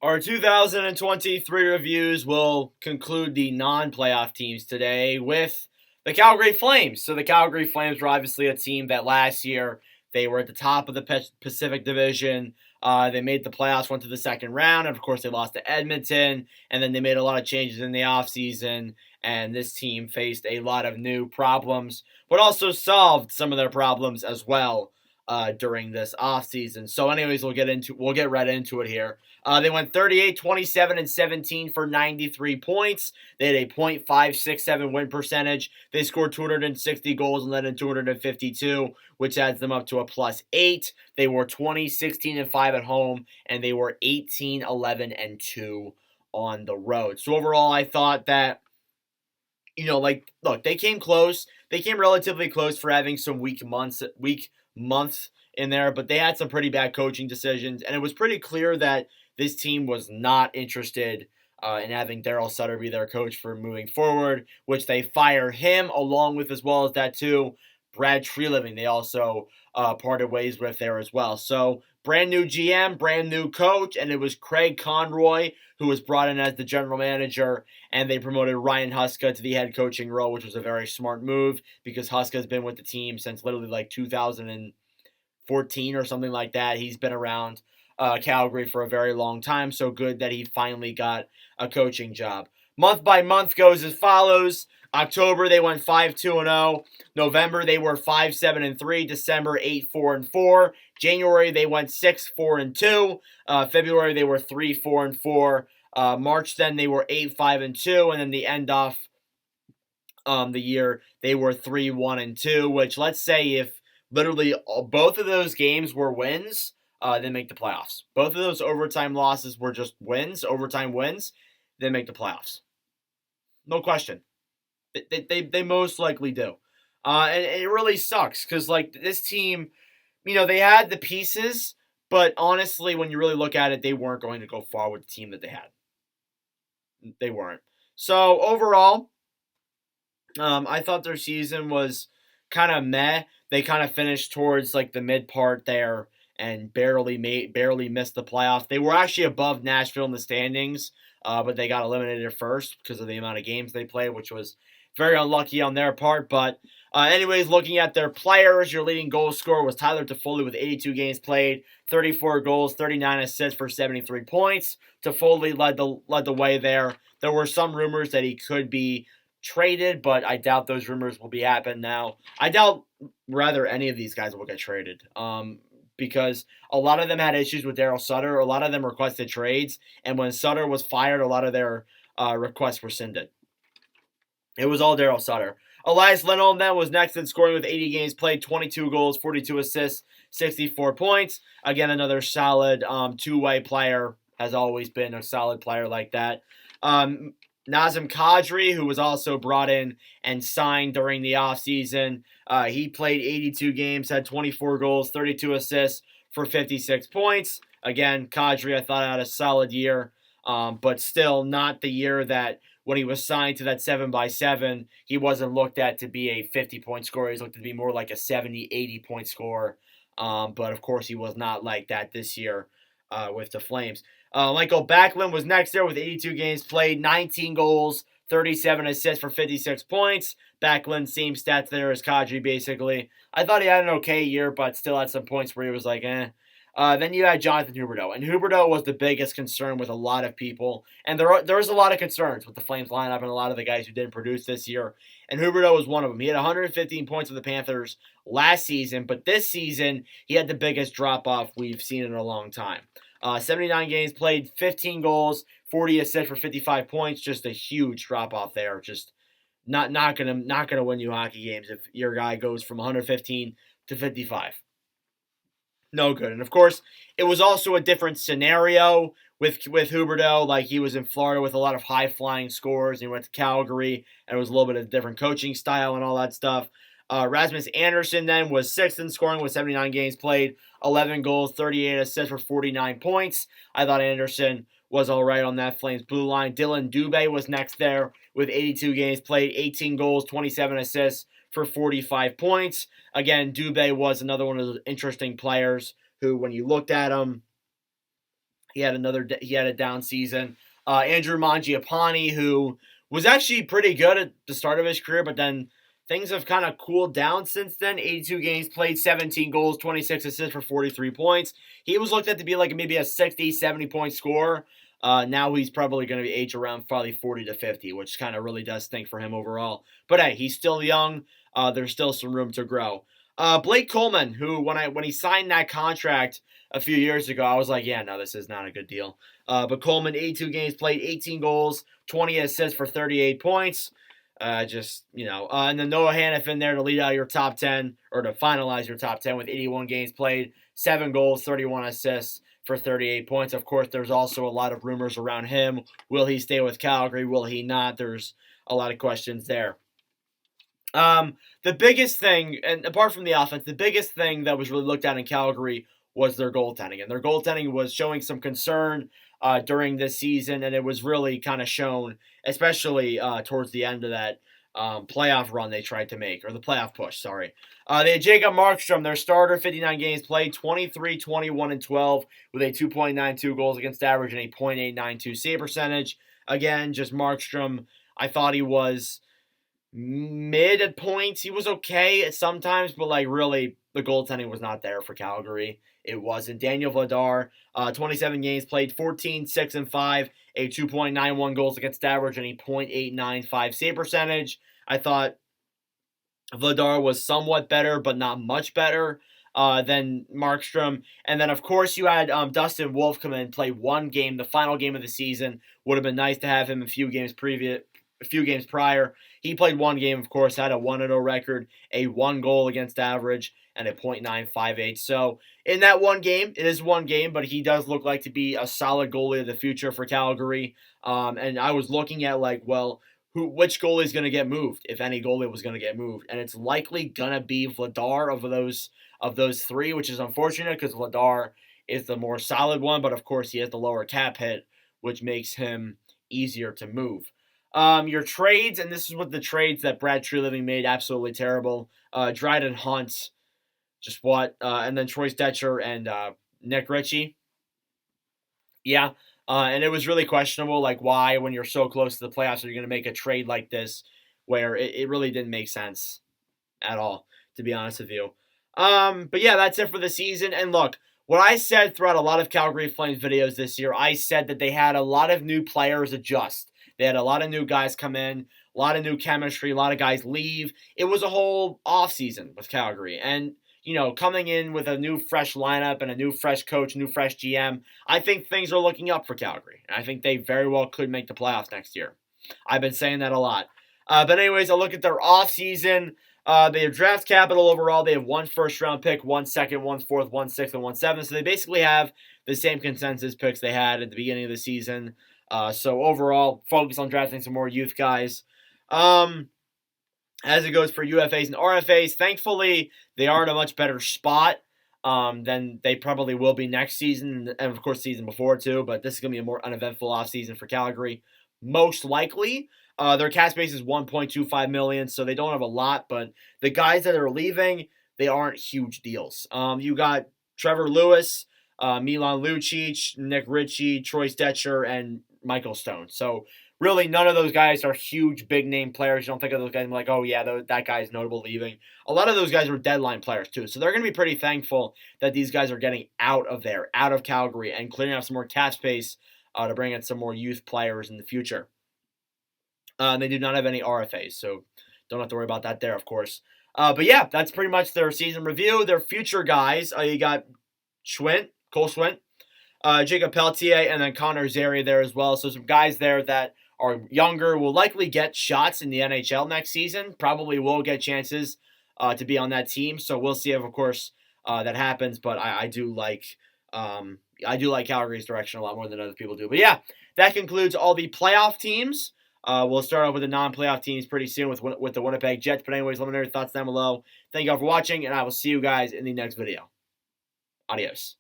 Our 2023 reviews will conclude the non-playoff teams today with the Calgary Flames. So the Calgary Flames were obviously a team that last year they were at the top of the Pacific Division. They made the playoffs, went to the second round, and of course they lost to Edmonton. And then they made a lot of changes in the offseason, and this team faced a lot of new problems, but also solved some of their problems as well during this offseason. So, anyways, we'll get right into it here. They went 38, 27, and 17 for 93 points. They had a .567 win percentage. They scored 260 goals and let in 252, which adds them up to a +8. They were 20, 16, and 5 at home, and they were 18, 11, and 2 on the road. So overall, I thought that, look, they came close. They came relatively close for having some weak months in there, but they had some pretty bad coaching decisions, and it was pretty clear that this team was not interested in having Daryl Sutter be their coach for moving forward, which they fired him along with, as well as that too, Brad Treliving. They also parted ways with there as well. So brand new GM, brand new coach, and it was Craig Conroy who was brought in as the general manager, and they promoted Ryan Huska to the head coaching role, which was a very smart move because Huska has been with the team since literally like 2014 or something like that. He's been around Calgary for a very long time, so good that he finally got a coaching job. Month by month goes as follows. October, they went 5-2-0. November, they were 5-7-3. December, 8-4-4. January, they went 6-4-2. February, they were 3-4-4. March, then they were 8-5-2, and then the end off the year, they were 3-1-2. Which, let's say, if literally both of those games were wins, they make the playoffs. Both of those overtime losses were just wins, overtime wins. They make the playoffs. No question. They most likely do. And it really sucks because, like, this team, they had the pieces, but honestly, when you really look at it, they weren't going to go far with the team that they had. They weren't. So, overall, I thought their season was kind of meh. They kind of finished towards, like, the mid part there and barely missed the playoffs. They were actually above Nashville in the standings, but they got eliminated first because of the amount of games they played, which was very unlucky on their part. But anyways, looking at their players, your leading goal scorer was Tyler Toffoli with 82 games played, 34 goals, 39 assists for 73 points. Toffoli led the way there. There were some rumors that he could be traded, but I doubt those rumors will be happening now. I doubt rather any of these guys will get traded. Because a lot of them had issues with Daryl Sutter. A lot of them requested trades, and when Sutter was fired, a lot of their requests rescinded. It was all Daryl Sutter. Elias Lindholm then was next in scoring with 80 games played, 22 goals, 42 assists, 64 points. Again, another solid two-way player. Has always been a solid player like that. Nazem Kadri, who was also brought in and signed during the offseason. He played 82 games, had 24 goals, 32 assists for 56 points. Again, Kadri, I thought, had a solid year, but still not the year that when he was signed to that 7x7, he wasn't looked at to be a 50-point scorer. He was looked to be more like a 70, 80-point scorer. But, of course, he was not like that this year with the Flames. Michael Backlund was next there with 82 games played, 19 goals, 37 assists for 56 points. Backlund, same stats there as Kadri, basically. I thought he had an okay year, but still had some points where he was like, eh. Then you had Jonathan Huberdeau, and Huberdeau was the biggest concern with a lot of people. And there was a lot of concerns with the Flames lineup and a lot of the guys who didn't produce this year. And Huberdeau was one of them. He had 115 points with the Panthers last season, but this season he had the biggest drop-off we've seen in a long time. 79 games played, 15 goals, 40 assists for 55 points. Just a huge drop-off there. Just not gonna win you hockey games if your guy goes from 115 to 55. No good. And of course, it was also a different scenario with Huberdeau. Like, he was in Florida with a lot of high flying scores, and he went to Calgary, and it was a little bit of a different coaching style and all that stuff. Rasmus Anderson then was sixth in scoring with 79 games played, 11 goals, 38 assists for 49 points. I thought Anderson was all right on that Flames blue line. Dylan Dubé was next there with 82 games played, 18 goals, 27 assists for 45 points. Again, Dubé was another one of those interesting players who, when you looked at him, He had a down season. Andrew Mangiapane, who was actually pretty good at the start of his career, but then things have kind of cooled down since then. 82 games played, 17 goals, 26 assists for 43 points. He was looked at to be like maybe a 60, 70 point scorer. Now he's probably going to be aged around probably 40 to 50, which kind of really does stink for him overall. But hey, he's still young. There's still some room to grow. Blake Coleman, who when he signed that contract a few years ago, I was like, yeah, no, this is not a good deal. But Coleman, 82 games played, 18 goals, 20 assists for 38 points. And then Noah Hannafin there to lead out your top 10, or to finalize your top 10 with 81 games played, 7 goals, 31 assists for 38 points. Of course, there's also a lot of rumors around him. Will he stay with Calgary? Will he not? There's a lot of questions there. The biggest thing, and apart from the offense, the biggest thing that was really looked at in Calgary was their goaltending. And their goaltending was showing some concern during this season, and it was really kind of shown, especially towards the end of that playoff run they tried to make, or the playoff push, sorry. They had Jacob Markstrom, their starter, 59 games played, 23, 21, and 12, with a 2.92 goals against average and a .892 save percentage. Again, just Markstrom, I thought he was mid at points. He was okay at sometimes, but like really, the goaltending was not there for Calgary. It wasn't. Daniel Vladar, 27 games played, 14, 6, and 5, a 2.91 goals against average and a .895 save percentage. I thought Vladar was somewhat better, but not much better than Markstrom. And then, of course, you had Dustin Wolf come in and play one game, the final game of the season. Would have been nice to have him a few games prior. He played one game, of course, had a 1-0 record, a 1 goal against average, and a .958. So in that one game, it is one game, but he does look like to be a solid goalie of the future for Calgary. And I was looking at which goalie is going to get moved, if any goalie was going to get moved, and it's likely going to be Vladar of those three, which is unfortunate because Vladar is the more solid one, but of course he has the lower cap hit, which makes him easier to move. Your trades, and this is what the trades that Brad Treliving made absolutely terrible. Dryden Hunt, and then Troy Stetcher and Nick Ritchie. Yeah, and it was really questionable, like why, when you're so close to the playoffs, are you going to make a trade like this, where it really didn't make sense at all, to be honest with you. But yeah, that's it for the season. And look, what I said throughout a lot of Calgary Flames videos this year, I said that they had a lot of new players adjust. They had a lot of new guys come in, a lot of new chemistry, a lot of guys leave. It was a whole offseason with Calgary. And, coming in with a new fresh lineup and a new fresh coach, new fresh GM, I think things are looking up for Calgary. And I think they very well could make the playoffs next year. I've been saying that a lot. But anyways, I'll look at their offseason. They have draft capital overall. They have 1 first-round pick, 1 second, 1 fourth, 1 sixth, and 1 seventh. So they basically have the same consensus picks they had at the beginning of the season. So overall, focus on drafting some more youth guys. As it goes for UFAs and RFAs, thankfully, they are in a much better spot than they probably will be next season, and of course, season before too. But this is going to be a more uneventful offseason for Calgary, most likely. Their cap space is $1.25 million, so they don't have a lot. But the guys that are leaving, they aren't huge deals. You got Trevor Lewis, Milan Lucic, Nick Ritchie, Troy Stetcher, and Michael Stone. So really, none of those guys are huge, big-name players. You don't think of those guys and be like, oh, yeah, that guy's notable leaving. A lot of those guys were deadline players, too. So they're going to be pretty thankful that these guys are getting out of there, out of Calgary, and clearing up some more cap space to bring in some more youth players in the future. They do not have any RFAs, so don't have to worry about that there, of course. But yeah, that's pretty much their season review. Their future guys, you got Cole Schwint, Jacob Pelletier, and then Connor Zary there as well. So some guys there that are younger will likely get shots in the NHL next season. Probably will get chances to be on that team. So we'll see if, of course, that happens. But I do like Calgary's direction a lot more than other people do. But yeah, that concludes all the playoff teams. We'll start off with the non-playoff teams pretty soon with the Winnipeg Jets. But anyways, let me know your thoughts down below. Thank you all for watching, and I will see you guys in the next video. Adios.